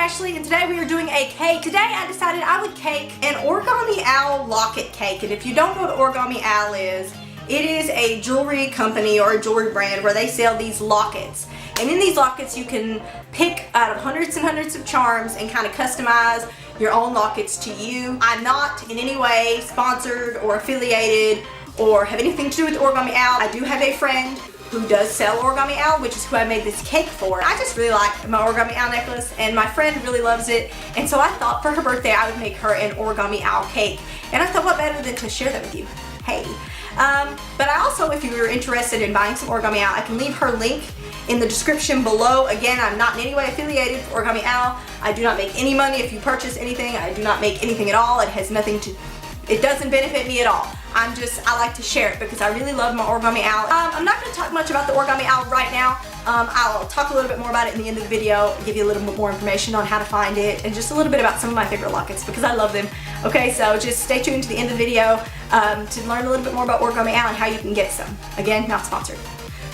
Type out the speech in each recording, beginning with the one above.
Ashley, and today we are doing a cake. Today I decided I would cake an Origami Owl Locket cake, and if you don't know what Origami Owl is, it is a jewelry company or a jewelry brand where they sell these lockets. And in these lockets you can pick out of hundreds and hundreds of charms and kind of customize your own lockets to you. I'm not in any way sponsored or affiliated or have anything to do with Origami Owl. I do have a friend who does sell Origami Owl, which is who I made this cake for. I just really like my Origami Owl necklace, and my friend really loves it, and so I thought for her birthday I would make her an Origami Owl cake, and I thought what better than to share that with you. Hey. But I also, if you were interested in buying some Origami Owl, I can leave her link in the description below. Again, I'm not in any way affiliated with Origami Owl. I do not make any money if you purchase anything. I do not make anything at all. It has nothing to, it doesn't benefit me at all. I like to share it because I really love my Origami Owl. I'm not going to talk much about the Origami Owl right now. I'll talk a little bit more about it in the end of the video, give you a little bit more information on how to find it, and just a little bit about some of my favorite lockets because I love them. Okay, so just stay tuned to the end of the video to learn a little bit more about Origami Owl and how you can get some. Again, not sponsored.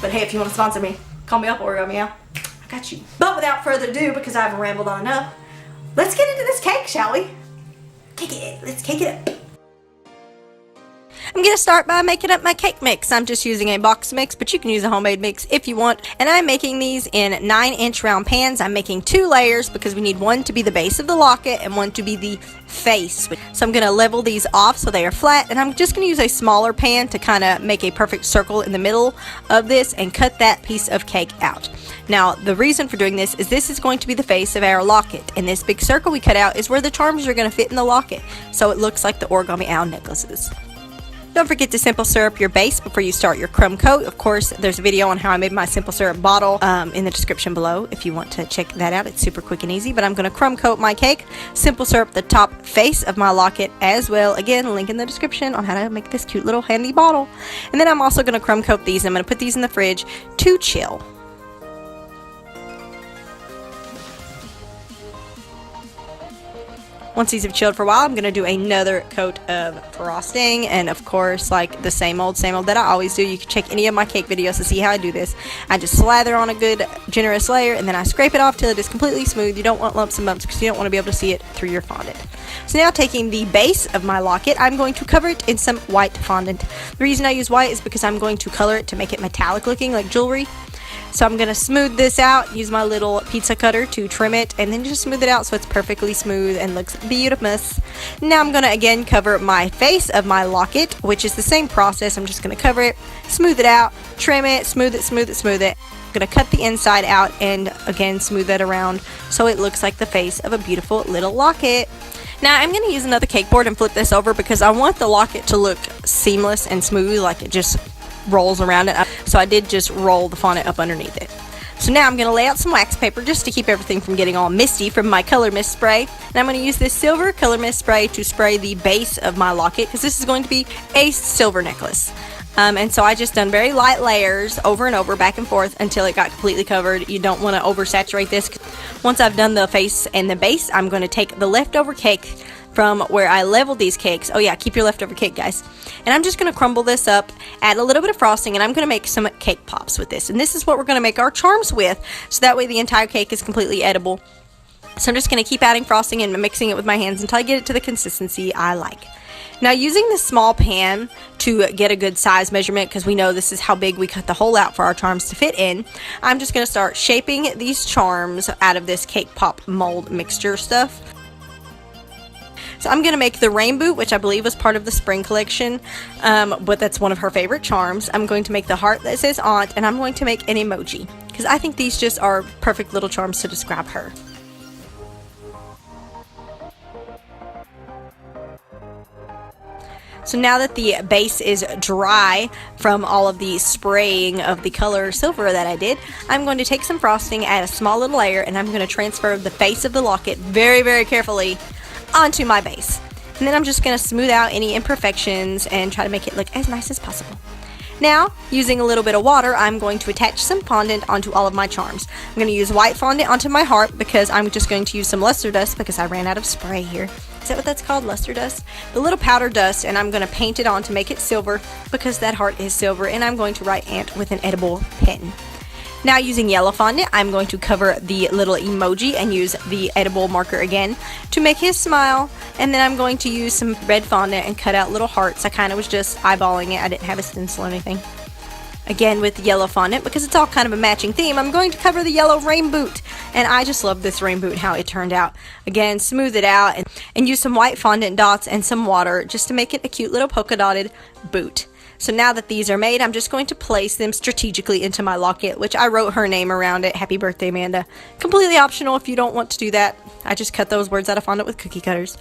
But hey, if you want to sponsor me, call me up, Origami Owl. I got you. But without further ado, because I've rambled on enough, let's get into this cake, shall we? Cake it. Let's cake it up. I'm going to start by making up my cake mix. I'm just using a box mix, but you can use a homemade mix if you want. And I'm making these in 9-inch round pans. I'm making 2 layers because we need one to be the base of the locket and one to be the face. So I'm going to level these off so they are flat, and I'm just going to use a smaller pan to kind of make a perfect circle in the middle of this and cut that piece of cake out. Now, the reason for doing this is going to be the face of our locket, and this big circle we cut out is where the charms are going to fit in the locket, so it looks like the Origami Owl necklaces. Don't forget to simple syrup your base before you start your crumb coat. Of course, there's a video on how I made my simple syrup bottle in the description below if you want to check that out. It's super quick and easy, but I'm going to crumb coat my cake, simple syrup the top face of my locket as well. Again, link in the description on how to make this cute little handy bottle. And then I'm also going to crumb coat these. I'm going to put these in the fridge to chill. Once these have chilled for a while, I'm going to do another coat of frosting, and of course, like the same old that I always do. You can check any of my cake videos to see how I do this. I just slather on a good generous layer, and then I scrape it off till it is completely smooth. You don't want lumps and bumps because you don't want to be able to see it through your fondant. So now, taking the base of my locket, I'm going to cover it in some white fondant. The reason I use white is because I'm going to color it to make it metallic looking like jewelry. So I'm going to smooth this out, use my little pizza cutter to trim it, and then just smooth it out so it's perfectly smooth and looks beautiful. Now I'm going to again cover my face of my locket, which is the same process. I'm just going to cover it, smooth it out, trim it, smooth it, smooth it, smooth it. I'm going to cut the inside out and again smooth that around so it looks like the face of a beautiful little locket. Now I'm going to use another cake board and flip this over because I want the locket to look seamless and smooth, like it just rolls around it. So I did just roll the fondant up underneath it. So now I'm going to lay out some wax paper just to keep everything from getting all misty from my color mist spray. And I'm going to use this silver color mist spray to spray the base of my locket because this is going to be a silver necklace. And so I just done very light layers over and over, back and forth until it got completely covered. You don't want to oversaturate this. Once I've done the face and the base, I'm going to take the leftover cake from where I leveled these cakes. Oh yeah, keep your leftover cake, guys. And I'm just going to crumble this up, add a little bit of frosting, and I'm going to make some cake pops with this. And this is what we're going to make our charms with, so that way the entire cake is completely edible. So I'm just going to keep adding frosting and mixing it with my hands until I get it to the consistency I like. Now, using this small pan to get a good size measurement, because we know this is how big we cut the hole out for our charms to fit in, I'm just going to start shaping these charms out of this cake pop mold mixture stuff. So I'm going to make the rainbow, which I believe was part of the spring collection, but that's one of her favorite charms. I'm going to make the heart that says aunt, and I'm going to make an emoji, because I think these just are perfect little charms to describe her. So now that the base is dry from all of the spraying of the color silver that I did, I'm going to take some frosting, add a small little layer, and I'm going to transfer the face of the locket very, very carefully onto my base. And then I'm just going to smooth out any imperfections and try to make it look as nice as possible. Now, using a little bit of water, I'm going to attach some fondant onto all of my charms. I'm going to use white fondant onto my heart because I'm just going to use some luster dust because I ran out of spray here. Is that what that's called? Luster dust? The little powder dust, and I'm going to paint it on to make it silver because that heart is silver, and I'm going to write Ant with an edible pen. Now using yellow fondant, I'm going to cover the little emoji and use the edible marker again to make his smile. And then I'm going to use some red fondant and cut out little hearts. I kind of was just eyeballing it. I didn't have a stencil or anything. Again with yellow fondant, because it's all kind of a matching theme, I'm going to cover the yellow rain boot. And I just love this rain boot, how it turned out. Again, smooth it out and use some white fondant dots and some water just to make it a cute little polka dotted boot. So now that these are made, I'm just going to place them strategically into my locket, which I wrote her name around it. Happy birthday, Amanda. Completely optional if you don't want to do that. I just cut those words out of fondant with cookie cutters.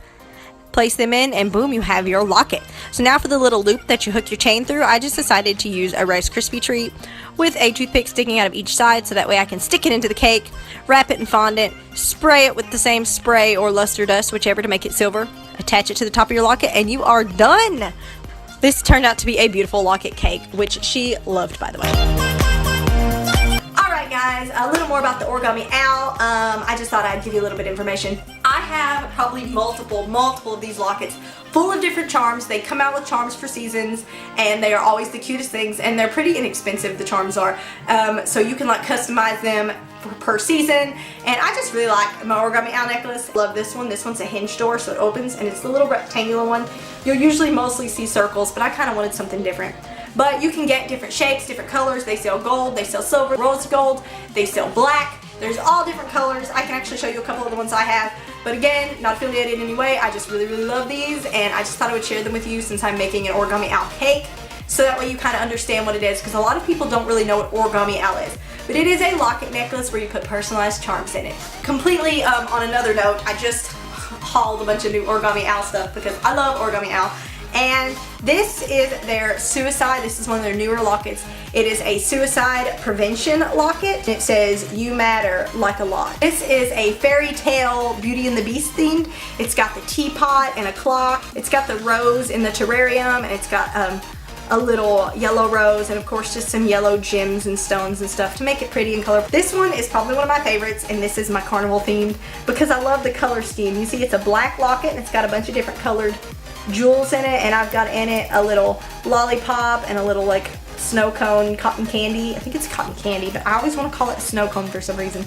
Place them in and boom, you have your locket. So now for the little loop that you hook your chain through, I just decided to use a Rice Krispie treat with a toothpick sticking out of each side so that way I can stick it into the cake, wrap it in fondant, spray it with the same spray or luster dust, whichever, to make it silver, attach it to the top of your locket, and you are done. This turned out to be a beautiful locket cake, which she loved, by the way. Alright guys, a little more about the Origami Owl. I just thought I'd give you a little bit of information. I have probably multiple of these lockets full of different charms. They come out with charms for seasons, and they are always the cutest things, and they're pretty inexpensive, the charms are. So you can like customize them per season, and I just really like my Origami Owl necklace. Love this one. This one's a hinge door, so it opens, and it's the little rectangular one. You'll usually mostly see circles, but I kind of wanted something different. But you can get different shapes, different colors. They sell gold, they sell silver, rose gold, they sell black. There's all different colors. I can actually show you a couple of the ones I have. But again, not affiliated in any way. I just really love these, and I just thought I would share them with you since I'm making an Origami Owl cake. So that way you kind of understand what it is, because a lot of people don't really know what Origami Owl is. But it is a locket necklace where you put personalized charms in it. Completely on another note, I just hauled a bunch of new Origami Owl stuff because I love Origami Owl. And this is their suicide. This is one of their newer lockets. It is a suicide prevention locket. It says, "You matter like a lot." This is a fairy tale Beauty and the Beast themed. It's got the teapot and a clock. It's got the rose in the terrarium, and it's got a little yellow rose, and of course just some yellow gems and stones and stuff to make it pretty and colorful. This one is probably one of my favorites, and this is my carnival themed because I love the color scheme. You see, it's a black locket, and it's got a bunch of different colored jewels in it, and I've got in it a little lollipop and a little like snow cone cotton candy. I think it's cotton candy, but I always want to call it snow cone for some reason.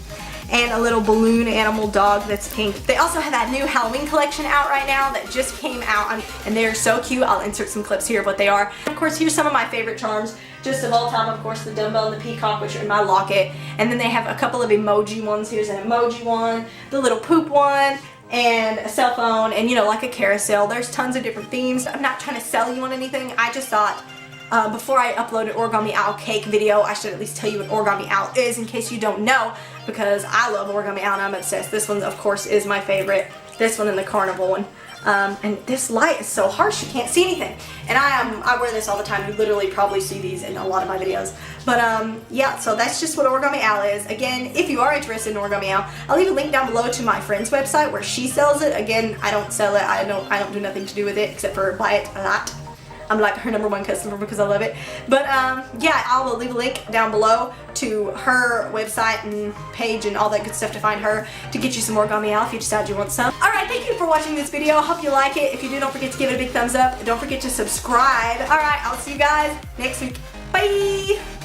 And a little balloon animal dog that's pink. They also have that new Halloween collection out right now that just came out, and they're so cute. I'll insert some clips here of what they are. Of course, here's some of my favorite charms just of all time. Of course, the dumbbell and the peacock, which are in my locket. And then they have a couple of emoji ones. Here's an emoji one, the little poop one, and a cell phone, and you know, like a carousel. There's tons of different themes. I'm not trying to sell you on anything. I just thought before I upload an Origami Owl cake video, I should at least tell you what Origami Owl is in case you don't know, because I love Origami Owl and I'm obsessed. This one, of course, is my favorite. This one and the carnival one. And this light is so harsh you can't see anything. And I wear this all the time. You literally probably see these in a lot of my videos. But yeah, so that's just what Origami Owl is. Again, if you are interested in Origami Owl, I'll leave a link down below to my friend's website where she sells it. Again, I don't sell it. I don't do nothing to do with it except for buy it a lot. I'm like her #1 customer because I love it. But yeah, I'll leave a link down below to her website and page and all that good stuff to find her to get you some Origami Owl if you decide you want some. Alright, thank you for watching this video. I hope you like it. If you do, don't forget to give it a big thumbs up. Don't forget to subscribe. Alright, I'll see you guys next week. Bye!